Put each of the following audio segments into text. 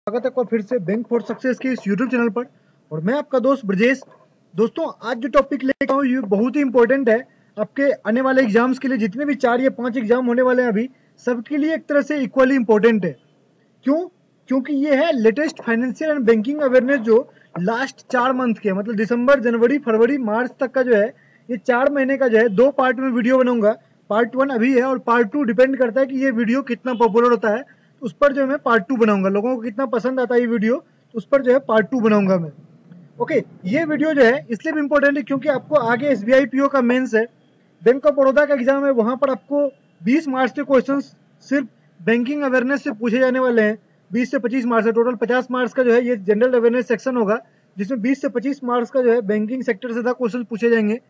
स्वागत है आपका फिर से बैंक फॉर सक्सेस के इस यूट्यूब चैनल पर। और मैं आपका दोस्त ब्रजेश। दोस्तों, आज जो टॉपिक लेकर हूँ ये बहुत ही इंपॉर्टेंट है आपके आने वाले एग्जाम्स के लिए। जितने भी 4 या 5 एग्जाम होने वाले हैं अभी, सबके लिए एक तरह से इक्वली इंपॉर्टेंट है। क्यों? क्योंकि ये है latest financial and banking awareness जो लास्ट 4 मंथ के, मतलब दिसंबर, जनवरी, फरवरी, मार्च तक का जो है, ये 4 महीने का जो है 2 पार्ट में वीडियो बनाऊंगा। पार्ट 1 अभी है और पार्ट 2 डिपेंड करता है कि ये वीडियो कितना पॉपुलर होता है, तो उस पर जो है मैं पार्ट 2 बनाऊंगा। लोगों को कितना पसंद आता है ये वीडियो, तो उस पर जो है पार्ट 2 बनाऊंगा मैं। ओके, ये वीडियो जो है इसलिए भी इंपॉर्टेंट है क्योंकि आपको आगे एसबीआई पीओ का मेंस है, बैंक ऑफ बड़ौदा का एग्जाम है। वहां पर आपको 20 मार्क्स के क्वेश्चन सिर्फ बैंकिंग अवेयरनेस से पूछे जाने वाले हैं। 20 से 25 मार्क्स है, टोटल 50 मार्क्स का जो है ये जनरल अवेयरनेस सेक्शन होगा, जिसमें 20 से 25 मार्क्स का जो है बैंकिंग सेक्टर से क्वेश्चन पूछे जाएंगे।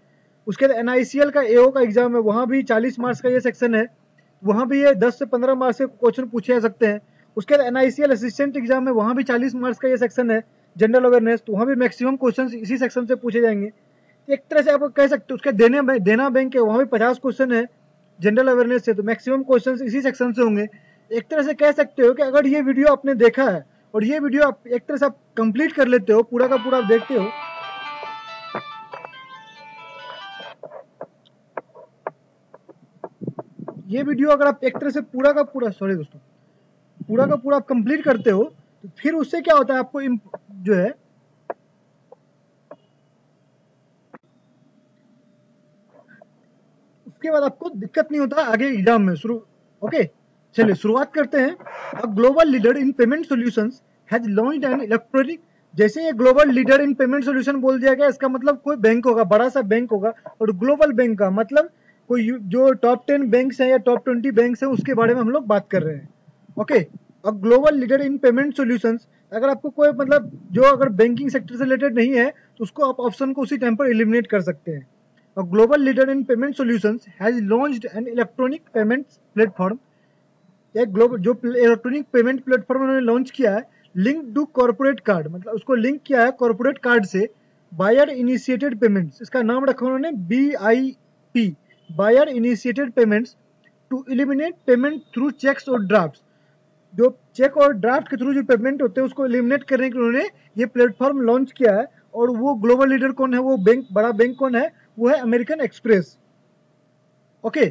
उसके बाद एनआईसीएल का एओ का एग्जाम है, वहां भी 40 मार्क्स का ये सेक्शन है, वहां भी ये 10 से 15 मार्क्स के क्वेश्चन पूछे जा सकते हैं। उसके बाद एनआईसीएल असिस्टेंट एग्जाम है, वहां भी 40 मार्क्स का ये सेक्शन है जनरल अवेयरनेस, तो वहां भी मैक्सिमम क्वेश्चन इसी सेक्शन से पूछे जाएंगे। एक तरह से आप कह सकते हो उसके देना बैंक है, वहां भी 50 क्वेश्चन है जनरल अवेयरनेस से, तो मैक्सिमम क्वेश्चन इसी सेक्शन से होंगे। एक तरह से कह सकते हो कि अगर ये वीडियो आपने देखा है और ये वीडियो आप एक तरह से आप कंप्लीट कर लेते हो, पूरा का पूरा आप देखते हो, ये वीडियो अगर आप एक तरह से पूरा का पूरा, सॉरी दोस्तों, पूरा का पूरा आप कंप्लीट करते हो, तो फिर उससे क्या होता है, आपको जो है उसके बाद आपको दिक्कत नहीं होता आगे एग्जाम में शुरू। ओके, चलिए शुरुआत करते हैं। A global leader in payment solutions has launched an electronic. जैसे ये global leader in payment solution बोल दिया गया, इसका मतलब कोई बैंक होगा, बड़ा सा बैंक होगा। और ग्लोबल बैंक का मतलब कोई जो टॉप 10 बैंक्स हैं या टॉप 20 बैंक्स हैं, उसके बारे में हम लोग बात कर रहे हैं। ओके, अब global leader in payment solutions, अगर आपको कोई मतलब जो अगर बैंकिंग सेक्टर से रिलेटेड नहीं है, तो उसको आप ऑप्शन को उसी टाइम पर एलिमिनेट कर सकते हैं। A global leader in payment solutions has launched an electronic payments platform। एक ग्लोबल जो इलेक्ट्रॉनिक पेमेंट प्लेटफॉर्म उन्होंने लॉन्च किया है, लिंक टू कॉर्पोरेट कार्ड, मतलब उसको लिंक किया है कॉर्पोरेट कार्ड से। बायर इनिशिएटेड पेमेंट्स, इसका नाम रखा उन्होंने BIP, buyer initiated payments, to eliminate payment through cheques और ड्राफ्ट। जो चेक और ड्राफ्ट के थ्रू जो पेमेंट होते हैं उसको एलिमिनेट करने के लिए उन्होंने ये प्लेटफॉर्म लॉन्च किया है। और वो ग्लोबल लीडर कौन है, वो बैंक, बड़ा बैंक कौन है, वो है American express. Okay,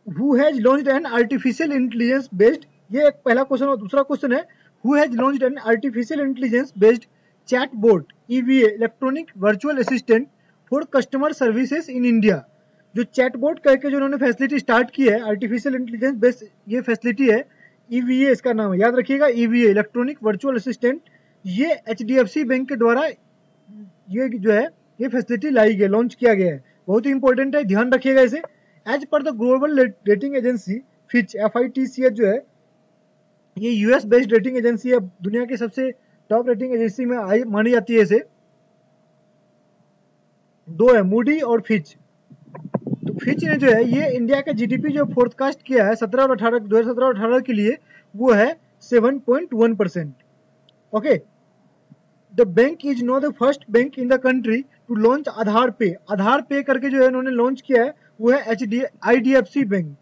who has launched an artificial intelligence based, ये एक पहला क्वेश्चन। और दूसरा क्वेश्चन है, who has launched an artificial intelligence based chatbot EVA, electronic virtual assistant for customer services in India. जो चैटबॉट करके जो उन्होंने फैसिलिटी स्टार्ट की है, आर्टिफिशियल इंटेलिजेंस बेस्ड ये फैसिलिटी है, EVA इसका नाम है, याद रखिएगा, EVA, इलेक्ट्रॉनिक वर्चुअल असिस्टेंट। ये HDFC बैंक के द्वारा ये जो है ये फैसिलिटी लाई गई, लॉन्च किया गया है। बहुत ही इंपॉर्टेंट है, ध्यान रखिएगा इसे। As per the global rating agency Fitch, FITCH जो है, ये US बेस्ड रेटिंग एजेंसी है, दुनिया की सबसे टॉप रेटिंग एजेंसी में मानी जाती है इसे। 2 है, मूडी और फिच। तो फिच ने जो है ये इंडिया का GDP जो फोरकास्ट किया है 2017 और 18 के लिए, वो है 7.1%। Okay, the bank is now the first bank in the country to launch Aadhaar pay. Aadhaar pay करके जो है इन्होंने लॉन्च किया है, वो है IDFC bank.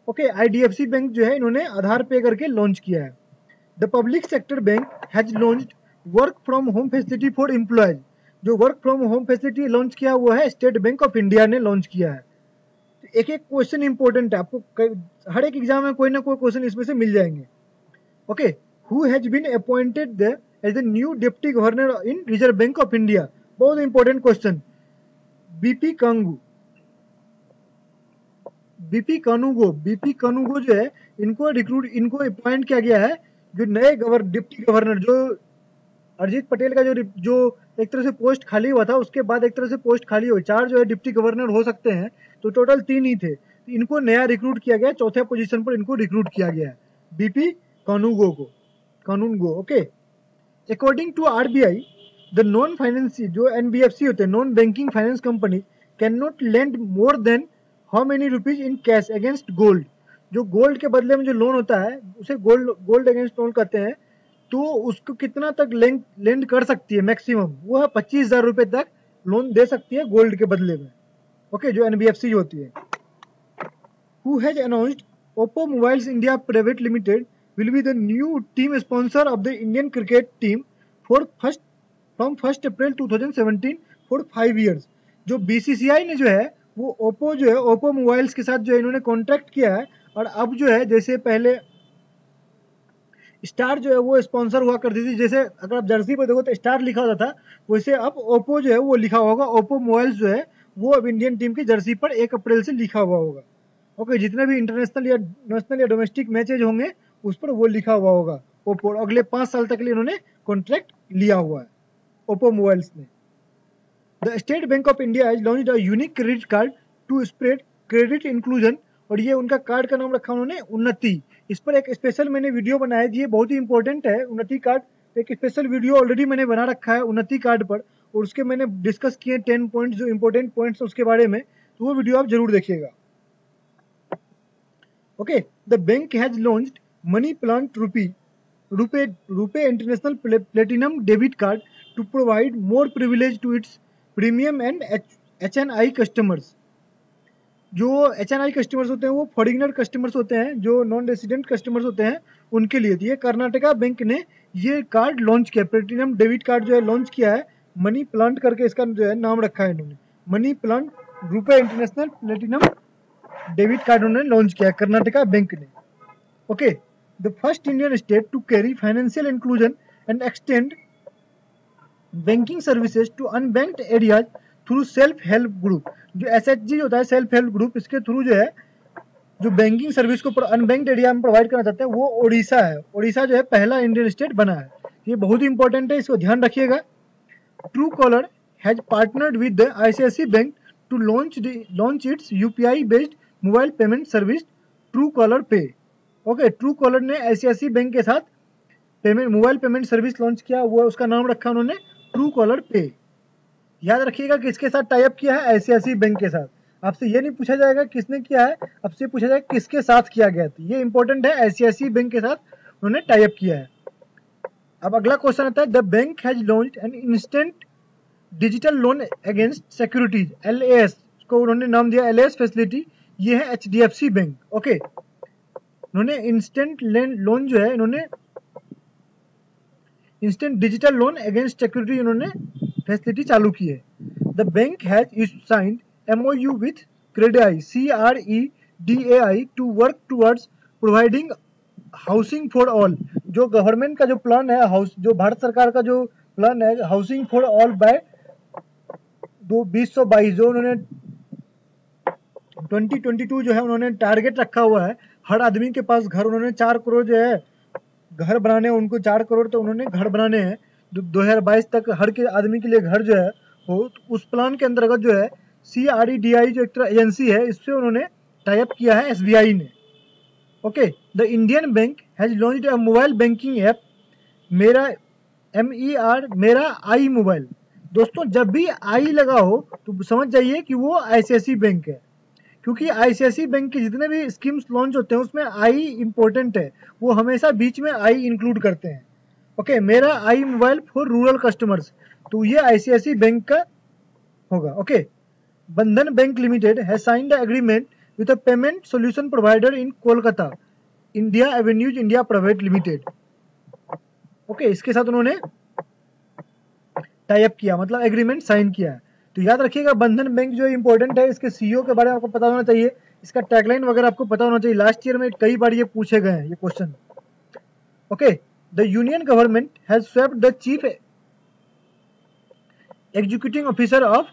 Okay, IDFC bank जो है इन्होंने आधार पे करके लॉन्च किया है। The public sector bank has launched work from home facility for employees. जो work from home facility launch किया वो है स्टेट बैंक ऑफ इंडिया ने लॉन्च किया है। तो एक एक क्वेश्चन इंपॉर्टेंट है, आपको हर एक एग्जाम में कोई ना कोई क्वेश्चन इसमें से मिल जाएंगे। Okay, who has been appointed as the new deputy governor in Reserve bank of India. बहुत इंपॉर्टेंट क्वेश्चन। बीपी कानूगो जो है, इनको अपॉइंट किया गया है, जो नए डिप्टी गवर्नर, जो अरिजीत पटेल का जो एक तरह से पोस्ट खाली हुआ था, उसके बाद एक तरह से पोस्ट खाली हुई, 4 जो है डिप्टी गवर्नर हो सकते हैं, तो टोटल 3 ही थे, तो इनको नया रिक्रूट किया गया, चौथे पोजीशन पर इनको रिक्रूट किया गया है, BP Kanungo. Okay, according to RBI, the non financial जो NBFC होते हैं, non banking finance company, can not lend more than how many rupees in cash against gold. जो गोल्ड के बदले में जो लोन होता है उसे गोल्ड अगेंस्ट लोन कहते हैं। तो उसको कितना तक लेंड कर सकती है, मैक्सिमम वो है 25,000 रुपए तक लोन दे सकती है गोल्ड के बदले में। ओके, जो NBFC होती है। Who has announced Oppo Mobiles India Private Limited will be the new team sponsor of the Indian cricket team for from 1st April 2017 for 5 years। जो BCCI ने जो है वो Oppo जो है Oppo Mobiles के साथ जो है इन्होंने कॉन्ट्रैक्ट किया है, और अब जो है जैसे पहले स्टार जो है वो स्पॉन्सर हुआ करती थी, जैसे अगर आप जर्सी पर देखो तो स्टार लिखा होता था, वैसे अब ओप्पो जो है वो लिखा होगा, ओप्पो मोबाइल्स जो है वो अब इंडियन टीम की जर्सी पर 1 अप्रैल से लिखा हुआ होगा। ओके, जितने भी इंटरनेशनल या नेशनल या डोमेस्टिक मैचेज होंगे उस पर वो लिखा हुआ होगा ओप्पो। अगले 5 साल तक के लिए इन्होंने कॉन्ट्रैक्ट लिया हुआ है ओप्पो मोबाइल्स ने। The State Bank of India has launched a unique credit card to spread credit inclusion, और ये उनका कार्ड का नाम रखा उन्होंने उन्नति। इस पर एक स्पेशल मैंने वीडियो बनाया है, ये बहुत ही इंपॉर्टेंट है उन्नति कार्ड। एक स्पेशल वीडियो ऑलरेडी मैंने बना रखा है उन्नति कार्ड पर, और उसके मैंने डिस्कस किए 10 पॉइंट्स जो इंपॉर्टेंट पॉइंट्स उसके बारे में, तो वो वीडियो आप जरूर देखिएगा। Okay, the bank has launched money plant RuPay international platinum debit card to provide more privilege to its premium and HNI customers. जो HNI कस्टमर्स होते हैं वो फॉरेनर कस्टमर्स होते हैं, जो नॉन रेसिडेंट कस्टमर्स होते हैं उनके लिए। ये कर्नाटका बैंक ने ये कार्ड लॉन्च किया, प्लेटिनम डेबिट कार्ड जो है लॉन्च किया है, मनी प्लांट करके इसका जो है नाम रखा है इन्होंने, money plant RuPay international platinum debit card उन्होंने लॉन्च किया है कर्नाटका बैंक ने। Okay, the first Indian state to carry financial inclusion and extend banking services to unbanked areas through self help group. जो SHG होता है सेल्फ हेल्प ग्रुप, इसके थ्रू जो है जो बैंकिंग सर्विस को अनबैंक्ड एरिया में प्रोवाइड करना चाहते हैं वो ओडिशा है। ओडिशा जो है पहला इंडियन स्टेट बना है, ये बहुत ही इंपॉर्टेंट है, इसको ध्यान रखिएगा। Truecaller has partnered with the ICICI bank to launch its UPI based mobile payment service Truecaller pay. Okay, Truecaller ने ICICI बैंक के साथ मोबाइल पेमेंट सर्विस लॉन्च किया, वो उसका नाम रखा उन्होंने ट्रू कॉलर पे। याद रखिएगा किसके साथ टाई अप किया है, ICICI बैंक के साथ। आपसे ये नहीं पूछा जाएगा किसने किया है, आपसे पूछा जाएगा किसके साथ किया गया था। ये इंपॉर्टेंट है, ICICI बैंक के साथ उन्होंने टाई अप किया है। अब अगला क्वेश्चन आता है, the bank has launched an instant digital loan against securities, LAS को उन्होंने नाम दिया LAS फैसिलिटी। ये है HDFC बैंक। ओके, उन्होंने इंस्टेंट लोन जो है इन्होंने instant digital loan against security उन्होंने फैसिलिटी चालू की है। The bank has signed MOU with CREDAI CREDAI to work towards providing housing for all. जो गवर्नमेंट का जो प्लान है, जो भारत सरकार का जो प्लान है हाउसिंग फॉर ऑल बाय 2022, जो उन्होंने 2022 जो है उन्होंने टारगेट रखा हुआ है, हर आदमी के पास घर, उन्होंने 4 करोड़ जो है घर बनाने, उनको 4 करोड़ तो उन्होंने घर बनाने हैं, 2022 तक हर के आदमी के लिए घर जो है हो। तो उस प्लान के अंतर्गत जो है CREDAI जो एक तरह एजेंसी है, इससे उन्होंने टाई अप किया है SBI ने। Okay, the Indian bank has launched a mobile banking app मेरा मेरा आई मोबाइल। दोस्तों जब भी आई लगा हो तो समझ जाइए कि वो ICICI बैंक है, क्योंकि ICICI बैंक के जितने भी स्कीम्स लॉन्च होते हैं उसमें आई इंपॉर्टेंट है, वो हमेशा बीच में आई इंक्लूड करते हैं। ओके, मेरा I mobile for rural customers, तो ये ICICI बैंक का होगा। ओके, बंधन bank limited has signed the agreement with a payment solution provider in Kolkata, India avenues India private limited. Okay, इसके साथ उन्होंने टाई अप किया, मतलब एग्रीमेंट साइन किया है। तो याद रखिएगा बंधन बैंक जो इंपॉर्टेंट है, इसके CEO के बारे में आपको पता होना चाहिए, इसका टैगलाइन वगैरह आपको पता होना चाहिए। लास्ट ईयर में कई बार ये पूछे गए हैं ये question. Okay, the union government has swept the chief executive officer of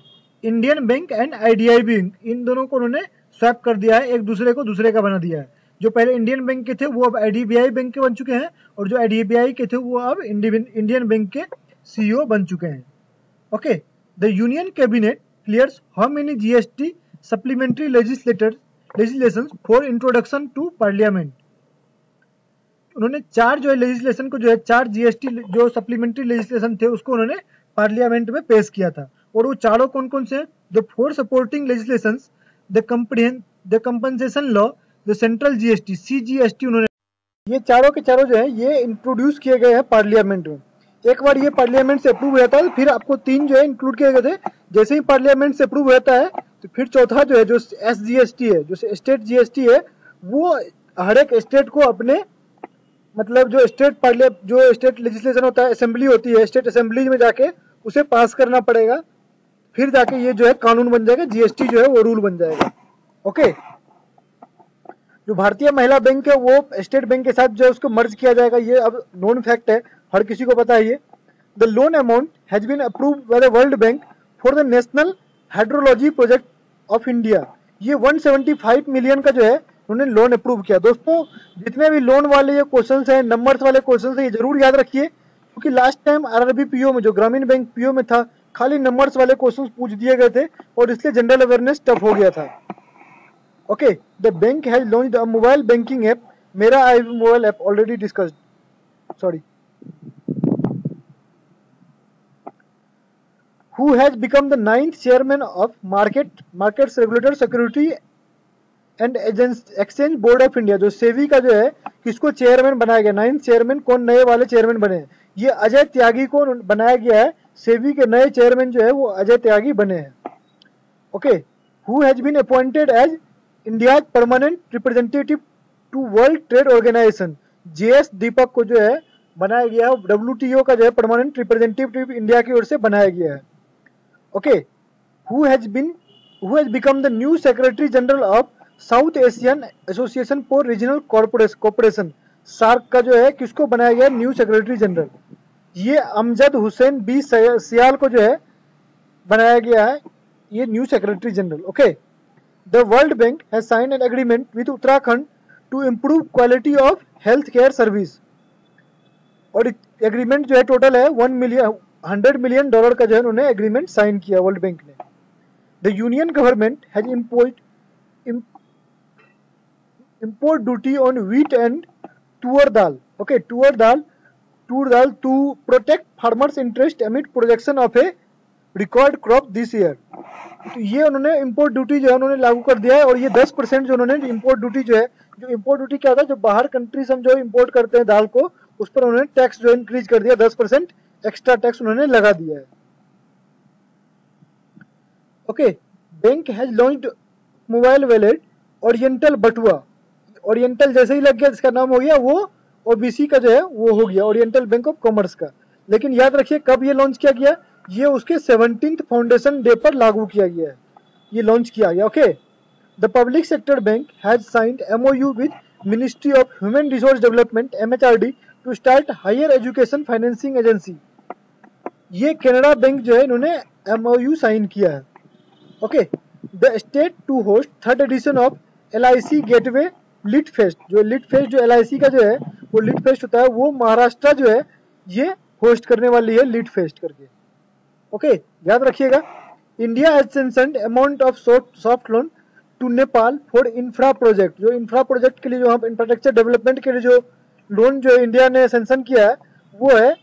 Indian bank and IDI bank, इन दोनों को उन्होंने स्वैप कर दिया है, एक दूसरे को दूसरे का बना दिया है। जो पहले इंडियन बैंक के थे वो अब IDBI बैंक के बन चुके हैं, और जो IDBI के थे वो अब इंडियन बैंक के CEO बन चुके हैं। Okay, the union cabinet clears how many GST supplementary legislation for introduction to parliament. उन्होंने 4 जो है लेजिस्लेशन को जो है 4 GST जो सप्लीमेंट्री लेजिस्लेशन थे उसको उन्होंने पार्लियामेंट में पेश किया था। और वो चारों कौन कौन से हैं? The 4 supporting legislations, the compensation law, the central GST CGST, उन्होंने ये चारों के चारों जो है ये इंट्रोड्यूस किए गए हैं पार्लियामेंट में। एक बार ये पार्लियामेंट से अप्रूव हो जाता है, फिर आपको 3 जो है इंक्लूड किए गए थे। जैसे ही पार्लियामेंट से अप्रूव हो जाता है तो फिर चौथा जो है जो SGST है, जो स्टेट GST है, वो हर एक स्टेट को अपने मतलब जो स्टेट लेजिस्लेशन होता है, असेंबली होती है, स्टेट असेंबली में जाके उसे पास करना पड़ेगा, फिर जाके ये जो है कानून बन जाएगा, जीएसटी जो है वो रूल बन जाएगा। ओके, जो भारतीय महिला बैंक है वो स्टेट बैंक के साथ जो है उसको मर्ज किया जाएगा, ये अब नोन फैक्ट है, हर किसी को पता है ये। The loan amount has been approved by the World Bank for the national hydrology project of India. ये 175 मिलियन का जो है उन्होंने लोन अप्रूव किया। दोस्तों जितने भी लोन वाले ये क्वेश्चंस हैं, नंबर्स वाले क्वेश्चंस हैं, ये जरूर याद रखिए, क्योंकि लास्ट टाइम आरआरबी पीओ में, जो ग्रामीण बैंक पीओ में था, खाली नंबर्स वाले क्वेश्चंस पूछ दिए गए थे और इसलिए जनरल अवेयरनेस टफ हो गया था। Okay, the bank has launched a mobile banking app, मेरा I mobile app already discussed, sorry, who has become the 9th chairman of markets regulator security and exchange board of India। जो सेवी का जो है किसको चेयरमैन बनाया गया, 9th chairman, कौन नए वाले चेयरमैन बने हैं, ये अजय त्यागी को बनाया गया है। सेवी के नए चेयरमैन जो है वो अजय त्यागी बने हैं। Okay, who has been appointed as India's permanent representative to World Trade Organization, JS दीपक को जो है बनाया गया है, WTO का जो है परमानेंट रिप्रेजेंटेटिव इंडिया की ओर से बनाया गया है। Okay, who has become the new Secretary General of South Asian Association for Regional Cooperation, SAARC का जो है किसको बनाया गया न्यू सेक्रेटरी जनरल, ये अमजद हुसैन बी सियाल को जो है बनाया गया है ये new secretary general. Okay, the World Bank has signed an agreement with Uttarakhand to improve quality of health care service, और एग्रीमेंट जो है टोटल है $100 मिलियन का जो है उन्होंने एग्रीमेंट साइन किया वर्ल्ड बैंक ने। The union government has import duty on wheat and toor dal, okay, toor dal to protect farmers interest amid projection of a record crop this year. तो ये उन्होंने इम्पोर्ट ड्यूटी जो है उन्होंने लागू कर दिया है, और ये 10% जो उन्होंने इम्पोर्ट ड्यूटी जो है, जो इम्पोर्ट ड्यूटी क्या होता है, जो बाहर कंट्री से हम जो इम्पोर्ट करते हैं दाल को, उस पर उन्होंने टैक्स जो इंक्रीज कर दिया, 10% एक्स्ट्रा टैक्स उन्होंने लगा दिया है। Okay, bank has launched mobile wallet oriental बटुआ, ओरिएंटल जैसे ही लग गया इसका नाम हो गया वो ओबीसी का जो है वो हो गया ओरिएंटल बैंक ऑफ कॉमर्स का। लेकिन याद रखिए कब ये लॉन्च किया गया, ये उसके 17th फाउंडेशन डे पर लागू किया गया है, ये लॉन्च किया गया। Okay, the public sector bank has signed MOU with ministry of human resource development MHRD to start higher education financing agency. ये कनाडा बैंक जो है इन्होंने MOU साइन किया है। Okay, the state to host 3rd edition of LIC gateway lit fest, जो lit fest जो LIC का जो है वो लिट फेस्ट होता है, वो महाराष्ट्र जो है ये होस्ट करने वाली है लिट फेस्ट करके। ओके, याद रखिएगा। India has sanctioned amount of soft loan to Nepal for infra project, जो इंफ्रा प्रोजेक्ट के लिए जो हम इंफ्रास्ट्रक्चर डेवलपमेंट के लिए जो लोन जो इंडिया ने सैंक्शन किया है वो है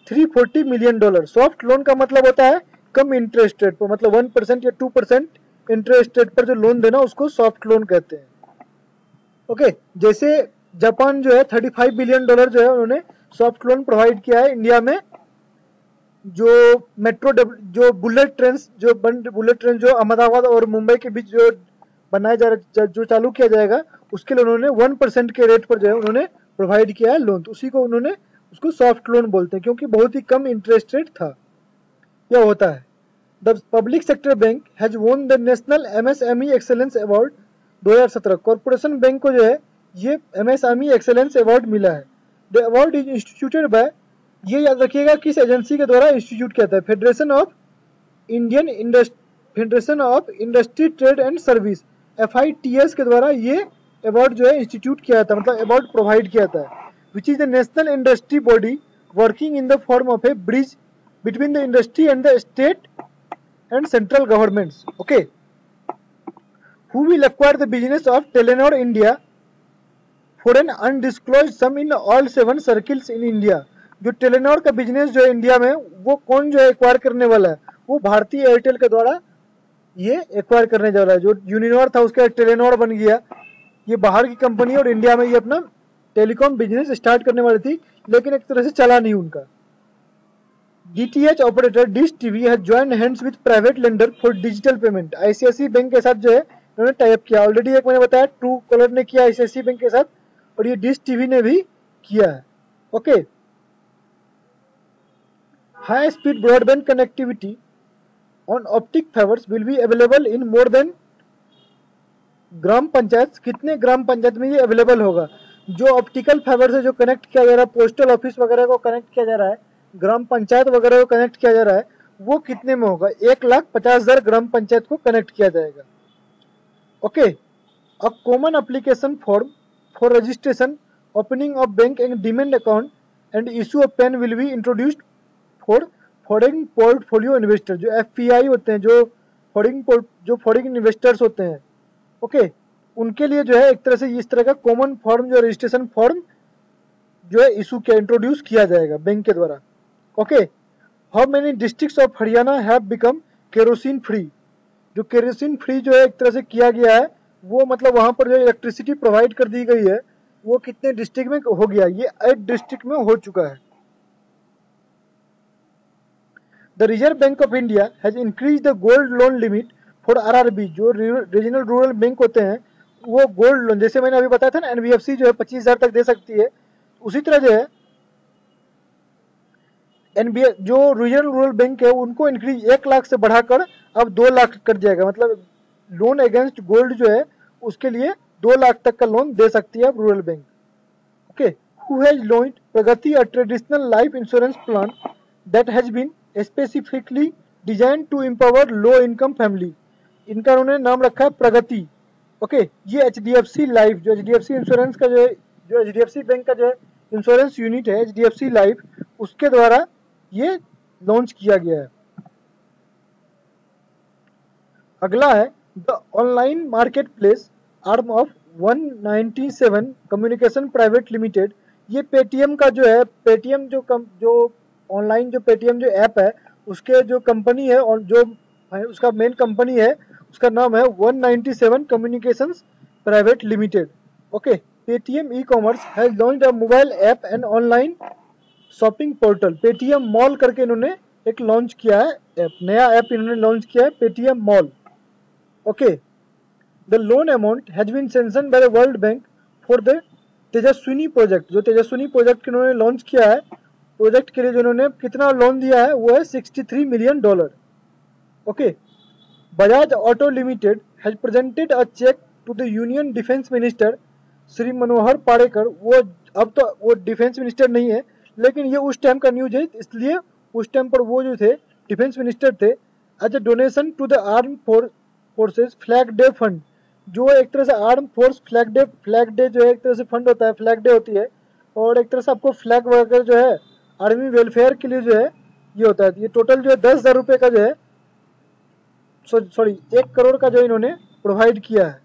$340 मिलियन। सॉफ्ट लोन का मतलब होता है कम इंटरेस्ट रेट पर, मतलब 1% या 2% इंटरेस्ट रेट पर जो लोन देना उसको सॉफ्ट लोन कहते हैं। ओके, जैसे जापान जो है $35 बिलियन जो है उन्होंने सॉफ्ट लोन प्रोवाइड किया है इंडिया में, जो मेट्रो जो बुलेट ट्रेन जो अहमदाबाद और मुंबई के बीच जो बनाया जो चालू किया जाएगा उसके लिए उन्होंने 1% के रेट पर जो है उन्होंने प्रोवाइड किया है लोन, तो उसी को उन्होंने उसको सॉफ्ट लोन बोलते हैं क्योंकि बहुत ही कम इंटरेस्ट रेट था। यह होता है। The public sector bank has won the national MSME excellence award 2017। Corporation bank को जो है ये MSME एक्सेलेंस अवार्ड मिला है। The award is instituted by, ये याद रखिएगा किस एजेंसी के द्वारा इंस्टीट्यूट किया था, federation of industry trade and service FITS के द्वारा ये अवार्ड जो है इंस्टीट्यूट किया था, मतलब अवार्ड प्रोवाइड किया था, which is the national industry body working in the form of A bridge between the industry and the state and central governments. Okay, who will acquire the business of Telenor India for an undisclosed sum in all 7 circles in India। जो Telenor का business जो है India में वो कौन जो है acquire करने वाला है, वो भारतीय एयरटेल के द्वारा ये एक्वायर करने जा रहा है। जो यूनिनॉर था उसका टेलीनॉर बन गया, ये बाहर की कंपनी और इंडिया में ये अपना टेलीकॉम बिजनेस स्टार्ट करने वाली थी, लेकिन एक तरह से चला नहीं उनका। DTH operator dish TV has joined hands with private lender for digital payment. ICICI bank के साथ जो है उन्होंने टाइप किया, ऑलरेडी एक मैंने बताया ट्रू कॉलर ने किया ICICI बैंक के साथ और ये डिश टीवी ने भी किया है। Okay, high speed broadband connectivity on optic fibres will be available in more than gram panchayat. कितने ग्राम पंचायत में ये अवेलेबल होगा? जो ऑप्टिकल फाइबर से जो कनेक्ट किया जा रहा है, पोस्टल ऑफिस वगैरह को कनेक्ट किया जा रहा है, ग्राम पंचायत वगैरह को कनेक्ट किया जा रहा है, वो कितने में होगा? 1,50,000 ग्राम पंचायत को कनेक्ट किया जाएगा। Okay, a common application form for registration, opening of bank and demat account and issue of PAN will be introduced for foreign portfolio investor. जो FPI होते हैं, जो फॉरेन इन्वेस्टर्स होते हैं, ओके, उनके लिए जो है एक तरह से इस तरह का कॉमन फॉर्म, जो रजिस्ट्रेशन फॉर्म जो है इशू किया, इंट्रोड्यूस किया जाएगा बैंक के द्वारा। Okay, how many districts of Haryana have become kerosene free. जो केरोसिन फ्री जो है एक तरह से किया गया है, वो मतलब वहां पर जो इलेक्ट्रिसिटी प्रोवाइड कर दी गई है, वो कितने डिस्ट्रिक्ट में हो गया? ये 8 डिस्ट्रिक्ट में हो चुका है। The reserve bank of India has increase the gold loan limit for RRB। जो रीजनल रूरल बैंक होते हैं, वो गोल्ड लोन, जैसे मैंने अभी बताया था ना, NBFC जो है 25,000 तक दे सकती है, उसी तरह जो है जो रीजनल रूरल बैंक है उनको इंक्रीज 1 लाख से बढ़ाकर अब 2 लाख कर दिया। मतलब लोन अगेंस्ट गोल्ड जो है उसके लिए 2 लाख तक का लोन दे सकती है अब rural bank. Okay, who has launched Pragati, a traditional life insurance plan that has been specifically design to empower low income family. इनका उन्होंने नाम रखा है प्रगति। ओके, ये HDFC लाइफ, जो HDFC इंश्योरेंस का जो HDFC बैंक का जो है इंश्योरेंस यूनिट है HDFC लाइफ, उसके द्वारा ये लॉन्च किया गया है। अगला है the online market place arm of 197 communication private limited. ये पेटीएम का जो है, पेटीएम जो ऑनलाइन जो पेटीएम जो ऐप है, उसके जो कंपनी है और जो उसका मेन कंपनी है, उसका नाम है 197 communications private limited. Okay, Paytm e commerce has launched a mobile app and online shopping portal. Paytm mall करके इन्होंने एक लॉन्च किया है ऐप, नया ऐप इन्होंने लॉन्च किया है, Paytm mall. Okay, the loan amount has been sanctioned by the World Bank for the Tejaswini project. जो तेजस्विनी प्रोजेक्ट इन्होंने लॉन्च किया है, प्रोजेक्ट के लिए जो इन्होंने कितना लोन दिया है वो है $63 million. Okay, Bajaj auto limited has presented a cheque to the union defence minister Shri Manohar Parrikar. वो अब तो वो डिफेंस मिनिस्टर नहीं है, लेकिन ये उस टाइम का न्यूज है, इसलिए उस टाइम पर वो जो थे डिफेंस मिनिस्टर थे। As a donation to the arm forces flag day fund. जो एक तरह से आर्म फोर्स फ्लैग डे जो है एक तरह से फंड होता है, फ्लैग डे होती है, और एक तरह से आपको फ्लैग वगैरह जो है आर्मी वेलफेयर के लिए जो है ये होता है। ये टोटल जो है 10,000 रुपये का जो है, सॉरी 1 करोड़ का जो इन्होंने प्रोवाइड किया है।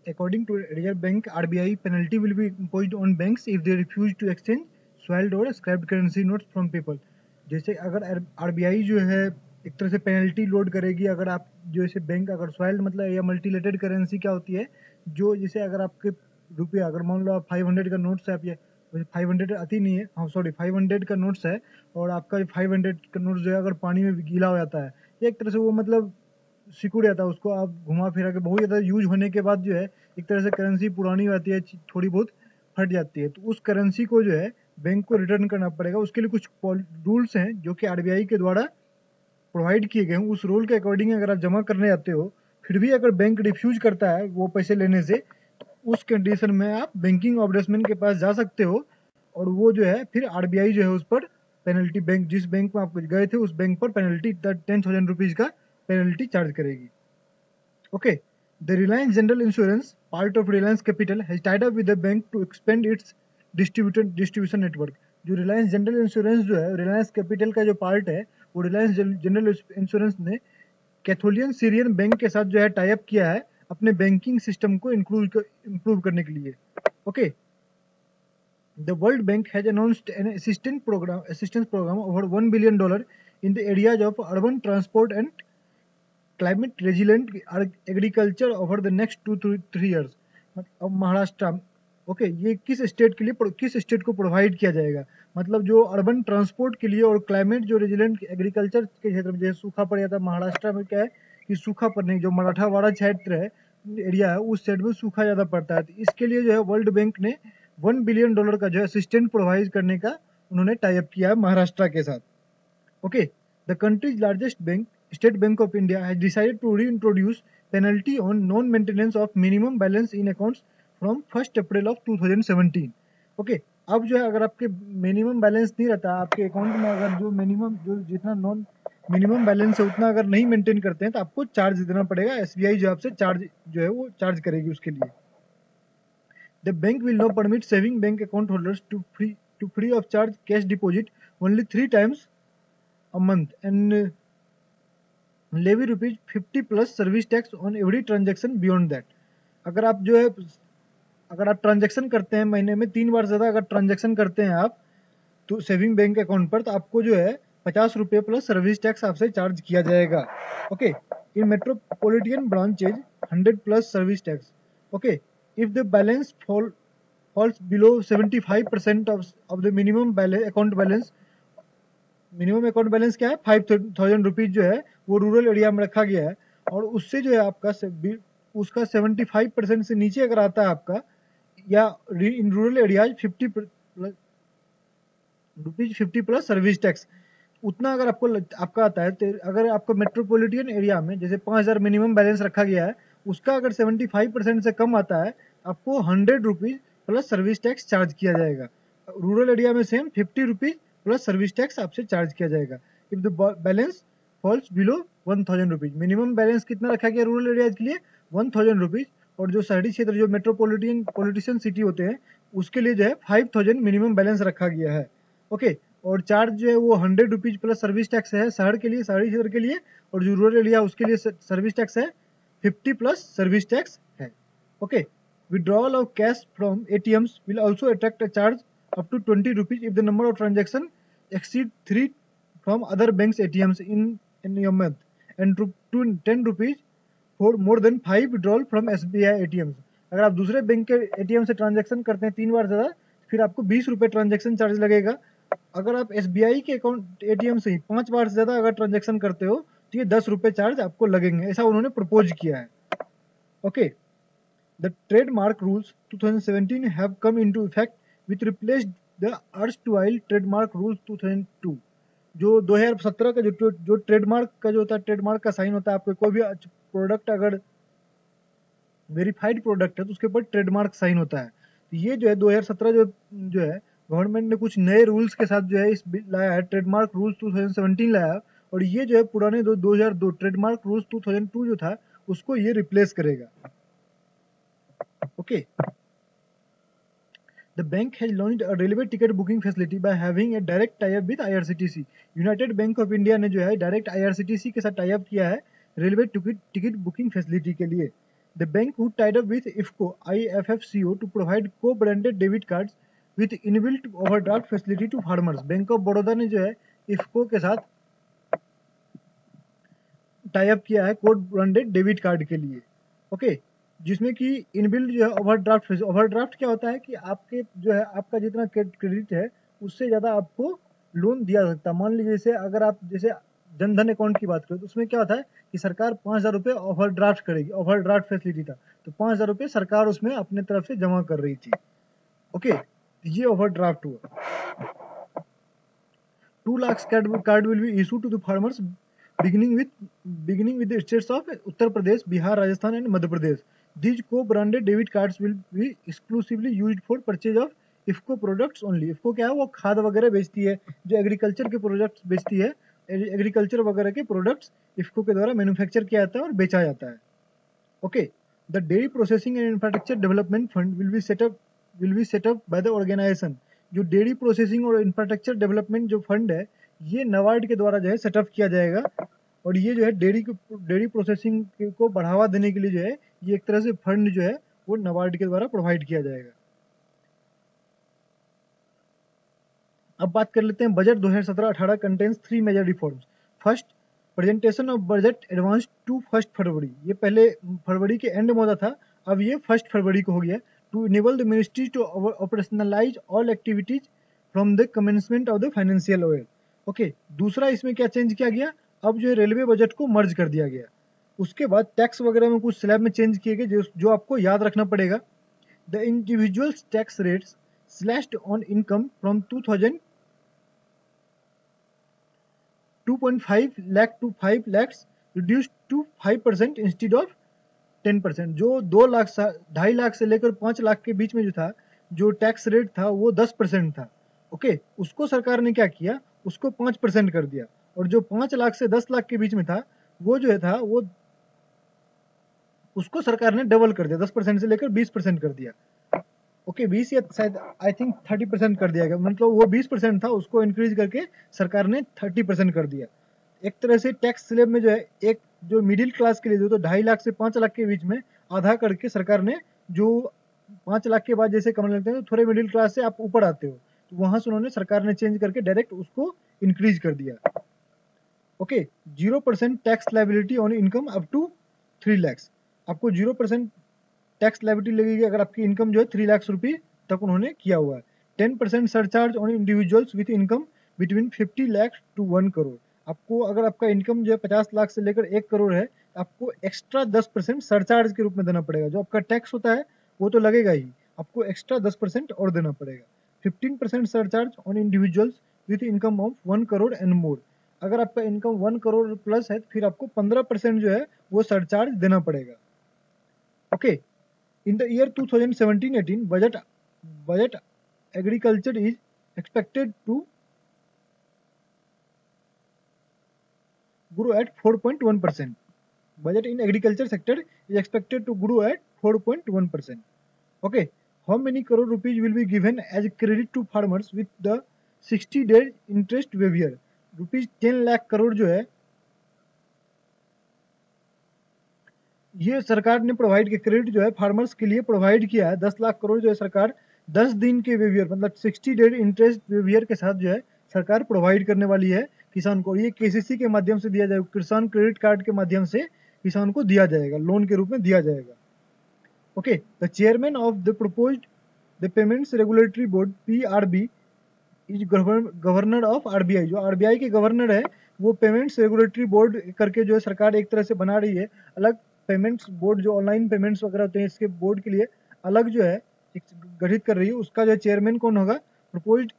According to Reserve Bank, RBI penalty will be imposed on banks if they refuse to exchange soiled or scrapped currency notes from people। जैसे अगर RBI जो है एक तरह से पेनल्टी लोड करेगी अगर आप जो ऐसे बैंक अगर सॉइल्ड मतलब या मल्टीलेटेड करेंसी क्या होती है, जो जैसे अगर आपके रुपये अगर मान लो आप 500 का नोट्स है, आप ये 500 आती नहीं है, हाँ सॉरी 500 का नोट्स है, और आपका 500 का नोट्स जो है अगर पानी में गीला हो जाता है, एक तरह से वो मतलब सिकुड़ जाता है, उसको आप घुमा फिरा के बहुत ज़्यादा यूज होने के बाद जो है एक तरह से करेंसी पुरानी हो जाती है, थोड़ी बहुत फट जाती है, तो उस करेंसी को जो है बैंक को रिटर्न करना पड़ेगा। उसके लिए कुछ रूल्स हैं जो कि RBI के द्वारा प्रोवाइड किए गए हैं। उस रूल के अकॉर्डिंग अगर आप जमा करने जाते हो, फिर भी अगर बैंक रिफ्यूज करता है वो पैसे लेने से, तो उस कंडीशन में आप बैंकिंग ऑम्बुड्समैन के पास जा सकते हो, और वो जो है फिर RBI जो है उस पर पेनल्टी, बैंक जिस बैंक में आप गए थे उस बैंक पर पेनल्टी 10,000 रुपीज़ का पेनल्टी चार्ज करेगी। Okay, the Reliance general insurance part of Reliance capital has tied up with the bank to expand its distribution network. जो रिलायंस जनरल इंश्योरेंस जो है, रिलायंस कैपिटल का जो पार्ट है, वो रिलायंस जनरल इंश्योरेंस ने कैथोलियन सीरियन बैंक के साथ जो है टाई अप किया है अपने बैंकिंग सिस्टम को इम्प्रूव करने के लिए। Okay, the World Bank has announced an assistance program over $1 billion in the areas of urban transport and climate resilient agriculture over the next 2 to 3 years। अब Maharashtra, okay, ये किस स्टेट को provide किया जाएगा? मतलब जो अर्बन ट्रांसपोर्ट के लिए और क्लाइमेट जो रेजिलेंट एग्रीकल्चर के क्षेत्र में जैसे सूखा पड़ जाता है, महाराष्ट्र में क्या है कि सूखा पड़ने जो मराठावाड़ा क्षेत्र है एरिया है उस साइड में सूखा ज़्यादा पड़ता है, तो इसके लिए जो है वर्ल्ड बैंक ने $1 बिलियन का जो है असिस्टेंट प्रोवाइड करने का उन्होंने टाई अप किया है महाराष्ट्र के साथ। Okay, the country's largest bank State Bank of India has decided to reintroduce penalty on non maintenance of minimum balance in accounts from 1 April of 2017। Okay, अब जो है अगर आपके मिनिमम बैलेंस नहीं रहता आपके अकाउंट में, अगर जो मिनिमम जो जितना नॉन मिनिमम बैलेंस है उतना अगर नहीं मेंटेन करते हैं तो आपको चार्ज देना पड़ेगा। एसबीआई जो आपसे चार्ज जो है वो चार्ज करेगी उसके लिए। The bank will now permit saving bank account holders to free of charge cash deposit only 3 times a month and levy ₹50 plus service tax on every transaction beyond that। अगर आप जो है अगर आप ट्रांजेक्शन करते हैं महीने में 3 बार ज़्यादा अगर ट्रांजेक्शन करते हैं आप तो सेविंग बैंक अकाउंट पर, तो आपको जो है ₹50 प्लस सर्विस टैक्स आपसे चार्ज किया जाएगा। Okay, in metropolitan branches 100 plus service tax. Okay, if the balance falls below 75% of the minimum account balance. Minimum account balance क्या है? 5,000 रुपीज जो है वो रूरल एरिया में रखा गया है, और उससे जो है आपका उसका 75% से नीचे अगर आता है आपका, या in rural areas 50 plus service tax, उतना अगर आपका आता है, तो अगर आपको मेट्रोपॉलिटन एरिया में जैसे 5,000 मिनिमम बैलेंस रखा गया है, उसका अगर 75% से कम आता है, आपको ₹100 प्लस सर्विस टैक्स चार्ज किया जाएगा। रूरल एरिया में सेम ₹50 प्लस सर्विस टैक्स आपसे चार्ज किया जाएगा। If the balance falls below ₹1,000। Minimum balance कितना रखा गया रूरल एरिया के लिए? ₹1,000। और जो शहरी क्षेत्र जो मेट्रोपॉलिटन सिटी होते हैं उसके लिए जो है 5,000 मिनिमम बैलेंस रखा गया है। ओके, और चार्ज जो है वो ₹100 प्लस सर्विस टैक्स है शहर के लिए, शहरी क्षेत्र के लिए, और जो रूरल एरिया उसके लिए सर्विस टैक्स है 50 प्लस सर्विस टैक्स है। Okay, withdrawal of cash from ATMs will also attract a charge up to ₹20 if the number of transactions exceed 3 from other banks ATMs in your month, and to ₹10 for more than 5 withdrawal from SBI ATMs। अगर आप दूसरे bank के ATM से transaction करते हैं 3 बार ज़्यादा, फिर आपको ₹20 ट्रांजेक्शन चार्ज लगेगा। अगर आप एसबीआई के अकाउंट एटीएम से ही 5 बार से ज़्यादा अगर ट्रांजेक्शन करते हो तो ये ₹10 चार्ज आपको लगेंगे, ऐसा उन्होंने प्रपोज किया है। Okay, the trademark rules 2017 have come into effect which replaced the erstwhile trademark rules 2002। जो 2017 का जो ट्रेडमार्क का जो होता है, ट्रेडमार्क का साइन होता है, आपके कोई भी प्रोडक्ट अगर वेरीफाइड प्रोडक्ट है तो उसके ऊपर ट्रेडमार्क साइन होता है। तो ये जो है 2017 जो है गवर्नमेंट ने कुछ नए रूल्स के साथ जो है इस लाया है, ट्रेडमार्क रूल्स 2017 लाया, और ये जो है पुराने 2002 ट्रेडमार्क रूल्स 2002 जो था उसको ये रिप्लेस करेगा। Okay, The bank has launched a railway ticket booking facility by having a direct tie-up with IRCTC। United bank of India ने जो है डायरेक्ट IRCTC के साथ टाई अप किया है रेलवे टिकट बुकिंग फैसिलिटी के लिए। The bank who tied up with IFFCO IFFCO to provide co-branded debit cards with inbuilt overdraft facility to farmers। Bank of Baroda ने जो है IFFCO के साथ टाई अप किया है कोड ब्रांडेड डेबिट कार्ड के लिए। ओके, जिसमें कि इनबिल्ट जो है ओवरड्राफ्ट क्या होता है कि आपके जो है आपका जितना क्रेडिट है उससे ज़्यादा आपको लोन दिया जा सकता है। मान लीजिए जैसे अगर आप जैसे जनधन अकाउंट की बात करें तो उसमें क्या होता है कि सरकार ₹5,000 ओवरड्राफ्ट करेगी, ओवरड्राफ्ट फैसिलिटी था, तो ₹5,000 सरकार उसमें अपने तरफ से जमा कर रही थी। ओके, ये ओवरड्राफ्ट हुआ। 2 lakh card will be issue to the farmers beginning with the states of Uttar Pradesh, Bihar, Rajasthan and Madhya Pradesh। These co-branded debit cards will be exclusively used for purchase of IFFCO products only। IFFCO क्या है? वो खाद वगैरह बेचती है, जो agriculture के products बेचती है, एग्रीकल्चर वगैरह के प्रोडक्ट्स IFFCO के द्वारा मैन्युफैक्चर किया जाता है और बेचा जाता है। Okay, the dairy processing and infrastructure development fund will be set up by the organisation. जो डेयरी प्रोसेसिंग और इंफ्रास्ट्रक्चर डेवलपमेंट जो फंड है ये नबार्ड के द्वारा जो है सेटअप किया जाएगा, और ये जो है डेयरी प्रोसेसिंग को बढ़ावा देने के लिए जो है ये एक तरह से फंड जो है वो नबार्ड के द्वारा प्रोवाइड किया जाएगा। अब बात कर लेते हैं budget 2017-18 contains 3 major reforms. First, presentation of budget advance to 1 February. ये पहले फरवरी के एंड में होता था, अब ये 1 फरवरी को हो गया। To enable the ministry to operationalise all activities from the commencement of the financial year. Okay, दूसरा इसमें क्या चेंज किया गया, अब जो है रेलवे बजट को मर्ज कर दिया गया। उसके बाद टैक्स वगैरह में कुछ स्लैब में चेंज किए गए जो आपको याद रखना पड़ेगा। The individuals tax rates slashed on income from 2.5 lakh to 5 lakhs reduced to 5% instead of 10%। जो 2.5 लाख से लेकर 5 लाख के बीच में जो था, जो टैक्स रेट था वो 10% था। ओके, उसको सरकार ने क्या किया, उसको 5% कर दिया। और जो 5 लाख से 10 लाख के बीच में था वो जो था वो उसको सरकार ने डबल कर दिया, 10% से लेकर 20% कर दिया। ओके, 20 या शायद आई थिंक 30% कर दिया गया, मतलब वो 20% था, उसको इंक्रीज करके सरकार ने 30% कर दिया। एक तरह से टैक्स स्लैब में जो है, एक जो मिडिल क्लास के लिए जो तो 2.5 लाख से 5 लाख के बीच में आधा करके सरकार ने, जो 5 लाख के बाद जैसे कमाने लगते हैं तो थोड़े मिडिल क्लास से आप ऊपर आते हो, तो वहां से उन्होंने सरकार ने चेंज करके डायरेक्ट उसको इंक्रीज कर दिया। Okay, 0% tax liability on income up to 3 lakhs. आपको 0% टैक्स लायबिलिटी लगेगी अगर आपकी इनकम जो है 3 लाख रुपए तक उन्होंने किया हुआ है। 10% surcharge on individuals with income between 50 lakh to 1 crore. आपको अगर आपका इनकम जो है 50 लाख से लेकर 1 करोड़ है, आपको एक्स्ट्रा 10% सरचार्ज के रूप में देना पड़ेगा। जो आपका टैक्स होता है वो तो लगेगा ही, आपको एक्स्ट्रा 10% और देना पड़ेगा। 15% surcharge on individuals with income of 1 crore and more. अगर आपका इनकम 1 करोड़ प्लस है तो फिर आपको 15% जो है वो सरचार्ज देना पड़ेगा। Okay, in the year 2017-18 budget agriculture is expected to grow at 4.1%. Budget in agriculture sector is expected to grow at 4.1%. Okay, how many crore rupees will be given as credit to farmers with the 60 days interest waiver? Rupees 10 lakh crore जो है ये सरकार ने provide किया, credit जो है farmers के लिए प्रोवाइड किया है। 10 लाख करोड़ जो है सरकार 10 दिन के वेवियर, मतलब 60 डेज इंटरेस्ट वेवियर के साथ जो है सरकार प्रोवाइड करने वाली है किसान को। ये केसीसी के माध्यम से दिया जाएगा, किसान क्रेडिट कार्ड के माध्यम से किसान को दिया जाएगा, लोन के रूप में दिया जाएगा। Okay, the chairman of the proposed the payments regulatory board PRB is governor of RBI. जो आरबीआई के गवर्नर है वो पेमेंट्स रेगुलेटरी बोर्ड करके जो है सरकार एक तरह से बना रही है अलग पेमेंट्स बोर्ड, जो ऑनलाइन पेमेंट्स वगैरह होते हैं इसके बोर्ड के लिए अलग जो है गठित कर रही है। उसका जो चेयरमैन कौन होगा, प्रपोज्ड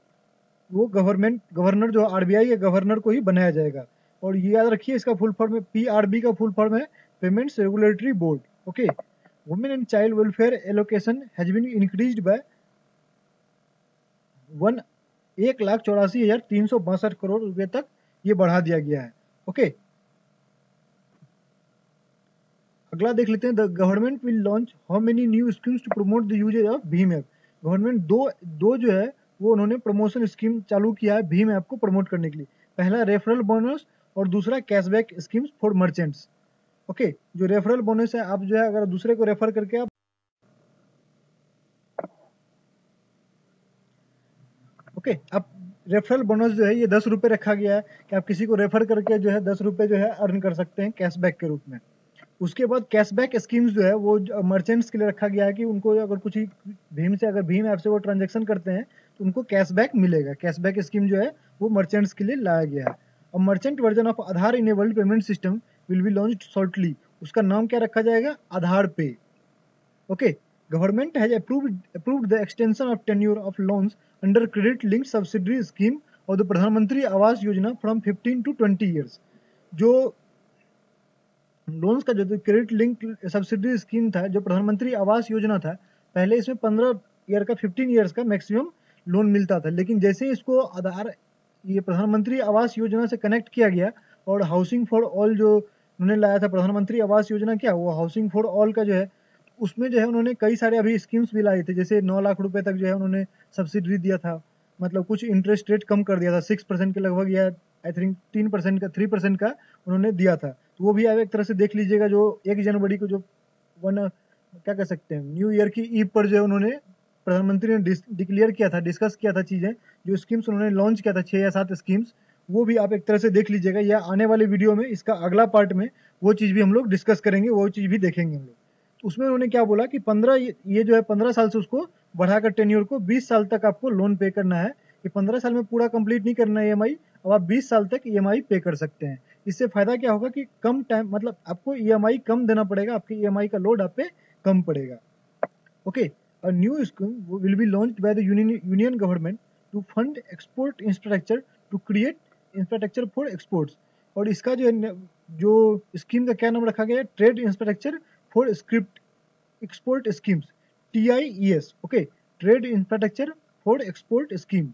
वो गवर्नर जो आरबीआई के गवर्नर को ही बनाया जाएगा। और ये याद रखिए इसका फुल फॉर्म है, पीआरबी का फुल फॉर्म है payments regulatory board. Okay, women and child welfare allocation has been increased by 1,84,362 crore रुपए तक ये बढ़ा दिया गया है। ओके, अगला देख लेते हैं। The government will launch how many new schemes to promote the usages of भीम ऐप। गवर्नमेंट दो जो है वो उन्होंने प्रमोशन स्कीम चालू किया है भीम ऐप को प्रमोट करने के लिए। पहला रेफरल बोनस और दूसरा cashback schemes for merchants. Okay, जो रेफरल बोनस है, आप जो है अगर दूसरे को रेफर करके आप आप रेफरल बोनस जो है ये 10 रुपए रखा गया है कि आप किसी को रेफर करके जो है 10 रुपए जो है अर्न कर सकते हैं कैशबैक के रूप में। उसके बाद कैशबैक स्कीम्स जो है वो मर्चेंट्स के लिए रखा गया है कि उनको अगर कुछ ही अगर भीम ऐप से वो ट्रांजेक्शन करते हैं तो उनको कैशबैक मिलेगा। कैशबैक स्कीम जो है वो मर्चेंट्स के लिए लाया गया है। और merchant version of Aadhaar enabled payment system will be launched shortly. उसका नाम क्या रखा जाएगा, आधार पे। Okay, government has approved the extension of tenure of loans under credit linked subsidy scheme और द प्रधानमंत्री Awas Yojana from 15 to 20 years. जो लोन्स का जो क्रेडिट लिंक सब्सिडी स्कीम था, जो प्रधानमंत्री आवास योजना था, पहले इसमें 15 ईयर का 15 ईयर्स का मैक्सिमम लोन मिलता था। लेकिन जैसे इसको आधार ये प्रधानमंत्री आवास योजना से कनेक्ट किया गया और हाउसिंग फॉर ऑल जो उन्होंने लाया था प्रधानमंत्री आवास योजना, क्या वो हाउसिंग फॉर ऑल का जो है उसमें जो है उन्होंने कई सारे अभी स्कीम्स भी लाए थे। जैसे 9 लाख रुपए तक जो है उन्होंने सब्सिडी दिया था, मतलब कुछ इंटरेस्ट रेट कम कर दिया था 6% के लगभग, या आई थिंक 3% का 3% का उन्होंने दिया था। तो वो भी आप एक तरह से देख लीजिएगा। जो 1 जनवरी को जो क्या कह सकते हैं न्यू ईयर की ईव पर जो उन्होंने प्रधानमंत्री ने डिक्लेयर किया था, डिस्कस किया था चीजें, जो स्कीम्स उन्होंने लॉन्च किया था 6 या 7 स्कीम्स, वो भी आप एक तरह से देख लीजिएगा। या आने वाले वीडियो में इसका अगला पार्ट में वो चीज भी हम लोग डिस्कस करेंगे, वो चीज भी देखेंगे हम लोग। उसमें उन्होंने क्या बोला कि 15 ये जो है 15 साल से उसको बढ़ाकर टेन्योर को 20 साल तक आपको लोन पे करना है। ये 15 साल में पूरा कंप्लीट नहीं करना है ईएमआई, अब आप 20 साल तक ईएमआई पे कर सकते हैं। इससे फायदा क्या होगा कि कम टाइम, मतलब आपको ईएमआई कम देना पड़ेगा, आपके ईएमआई का लोड आप पे कम पड़ेगा। Okay, a new scheme will be launched by the union government to fund export infrastructure to create infrastructure for exports. और इसका जो स्कीम का क्या नाम रखा गया है, trade infrastructure for script export schemes, TIES। Okay, trade infrastructure for export scheme.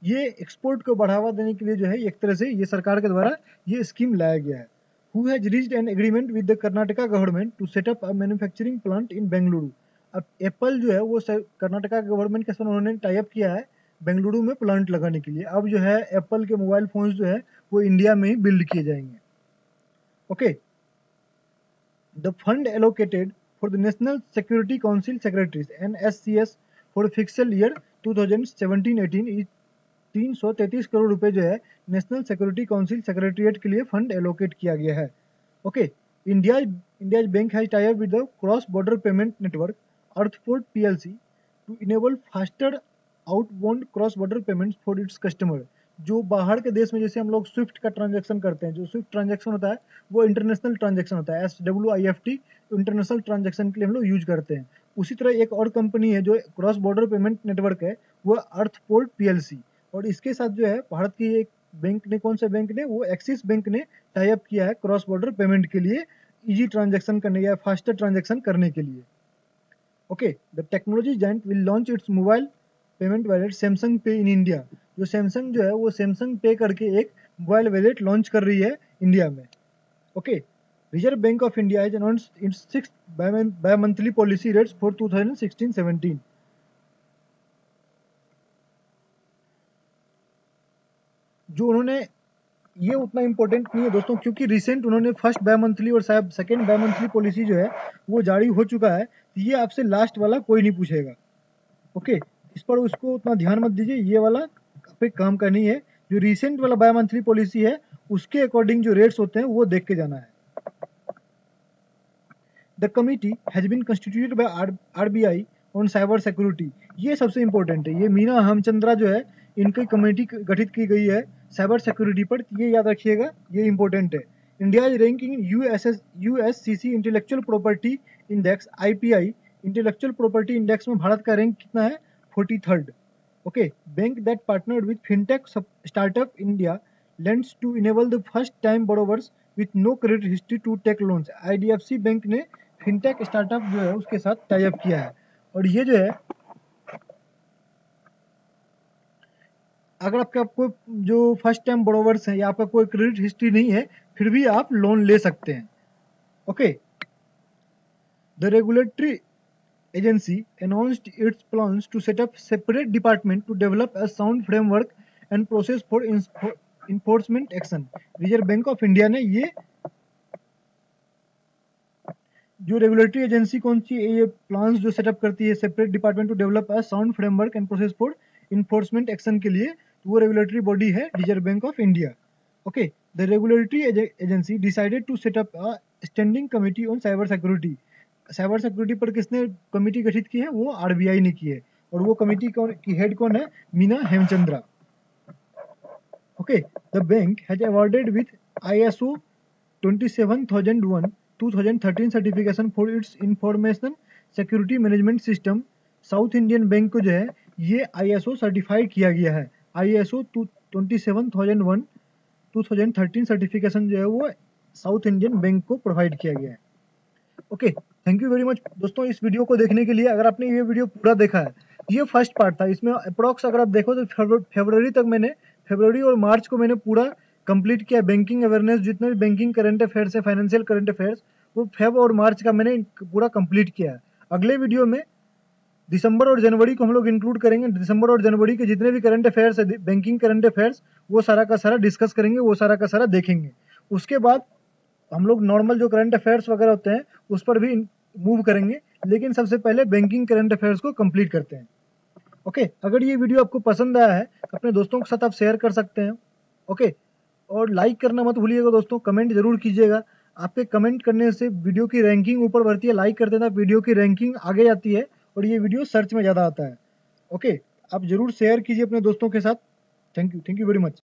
ये एक्सपोर्ट को बढ़ावा देने के लिए जो है एक तरह से ये सरकार के द्वारा ये स्कीम लाया गया है। Who has reached an agreement with the Karnataka government to set up a manufacturing plant in Bengaluru. अब एप्पल जो है वो कर्नाटका गवर्नमेंट के साथ उन्होंने टाई अप किया है बेंगलुरु में प्लांट लगाने के लिए। अब जो है एप्पल के मोबाइल फोन्स जो है वो इंडिया में ही बिल्ड किए जाएंगे। Okay, the fund allocated for the National Security Council Secretaries NSCS for fiscal year 2017-18 is 333 crore रुपए जो है नेशनल सिक्योरिटी काउंसिल सेक्रेटरीट के लिए फंड एलोकेट किया गया है। Okay, India bank has tie up with the cross border payment network Earthport PLC to enable faster outbound cross border payments for its customer. जो बाहर के देश में जैसे हम लोग स्विफ्ट का ट्रांजैक्शन करते हैं, जो स्विफ्ट ट्रांजैक्शन होता है वो इंटरनेशनल ट्रांजैक्शन होता है, SWIFT इंटरनेशनल ट्रांजैक्शन के लिए हम लोग यूज करते हैं। उसी तरह एक और कंपनी है जो क्रॉस बॉर्डर पेमेंट नेटवर्क है, वो अर्थपोर्ट PLC। और इसके साथ जो है भारत की एक बैंक ने, कौन से बैंक ने, वो एक्सिस बैंक ने टाई अप किया है क्रॉस बॉर्डर पेमेंट के लिए, इजी ट्रांजैक्शन करने या फास्टर ट्रांजैक्शन करने के लिए। Okay, the technology giant will launch its mobile payment wallet Samsung पे इन इंडिया। जो सैमसंग जो है वो सैमसंग पे करके एक मोबाइल वैलेट लॉन्च कर रही है इंडिया में। Okay, reserve bank of India has announced it's 6th bye-monthly policy rates for 2016-17। जो उन्होंने, ये उतना इंपॉर्टेंट नहीं है दोस्तों, क्योंकि रिसेंट उन्होंने फर्स्ट बाय-मंथली और शायद सेकेंड बाय-मंथली पॉलिसी जो है वो जारी हो चुका है। ये आपसे लास्ट वाला कोई नहीं पूछेगा। ओके, इस पर उसको उतना ध्यान मत दीजिए, ये वाला पे काम का नहीं है। जो रिसेंट वाला बाय-मंथली पॉलिसी है उसके अकॉर्डिंग जो रेट्स होते हैं वो देख के जाना है। The committee has been constituted by RBI on cyber security. ये सबसे इंपॉर्टेंट है, ये मीना हेमचंद्रा जो है इनकी कमेटी गठित की गई है साइबर सिक्योरिटी पर, ये याद रखिएगा, ये इंपॉर्टेंट है। India is ranking USCC intellectual property index IPI intellectual property index में भारत का रैंक कितना है, 43rd। Okay, bank that partnered with fintech startup India lends to enable the first time borrowers with no credit history to take loans. IDFC bank ने fintech startup जो है उसके साथ टाई अप किया है। और ये जो है, अगर आपको जो फर्स्ट टाइम बोरोवर्स है या आपका कोई क्रेडिट हिस्ट्री नहीं है फिर भी आप लोन ले सकते हैं। Okay, the regulatory agency announced its plans to set up separate department to develop a sound framework and process for enforcement action। Reserve bank of India ने ये जो रेगुलेटरी एजेंसी कौन सी ये प्लान्स जो सेटअप करती है separate department to develop a sound framework and process for enforcement action के लिए, तो वो रेगुलेटरी बॉडी है reserve bank of India. Okay, the regulatory agency decided to set up a standing committee on cyber security. Cyber security पर किसने committee गठित की है, वो RBI ने की है। और वो कमेटी की हेड कौन है, Meena Hemchandra. Okay, the bank has awarded with ISO 27001 2013 certification for its information security management system. South Indian Bank को जो है ये ISO सर्टिफाइड किया गया है। ISO 27001 2013 सर्टिफिकेशन जो है वो साउथ इंडियन बैंक को प्रोवाइड किया गया है। Okay, thank you very much दोस्तों इस वीडियो को देखने के लिए। अगर आपने ये वीडियो पूरा देखा है, ये फर्स्ट पार्ट था, इसमें अप्रॉक्स अगर आप देखो तो फरवरी तक मैंने, फरवरी और मार्च को मैंने पूरा कंप्लीट किया। बैंकिंग अवेयरनेस, जितने भी बैंकिंग करंट अफेयर्स है, फाइनेंशियल करंट अफेयर्स, वो फेब और मार्च का मैंने पूरा कंप्लीट किया है। अगले वीडियो में दिसंबर और जनवरी को हम लोग इंक्लूड करेंगे। दिसंबर और जनवरी के जितने भी करंट अफेयर्स है, बैंकिंग करंट अफेयर्स, वो सारा का सारा डिस्कस करेंगे, वो सारा का सारा देखेंगे। उसके बाद हम लोग नॉर्मल जो करंट अफेयर्स वगैरह होते हैं उस पर भी मूव करेंगे, लेकिन सबसे पहले बैंकिंग करंट अफेयर्स को कंप्लीट करते हैं। ओके, अगर ये वीडियो आपको पसंद आया है अपने दोस्तों के साथ आप शेयर कर सकते हैं। ओके, और लाइक करना मत भूलिएगा दोस्तों, कमेंट जरूर कीजिएगा। आपके कमेंट करने से वीडियो की रैंकिंग ऊपर बढ़ती है, लाइक करते हैं वीडियो की रैंकिंग आगे जाती है और ये वीडियो सर्च में ज़्यादा आता है। ओके, आप जरूर शेयर कीजिए अपने दोस्तों के साथ। Thank you very much.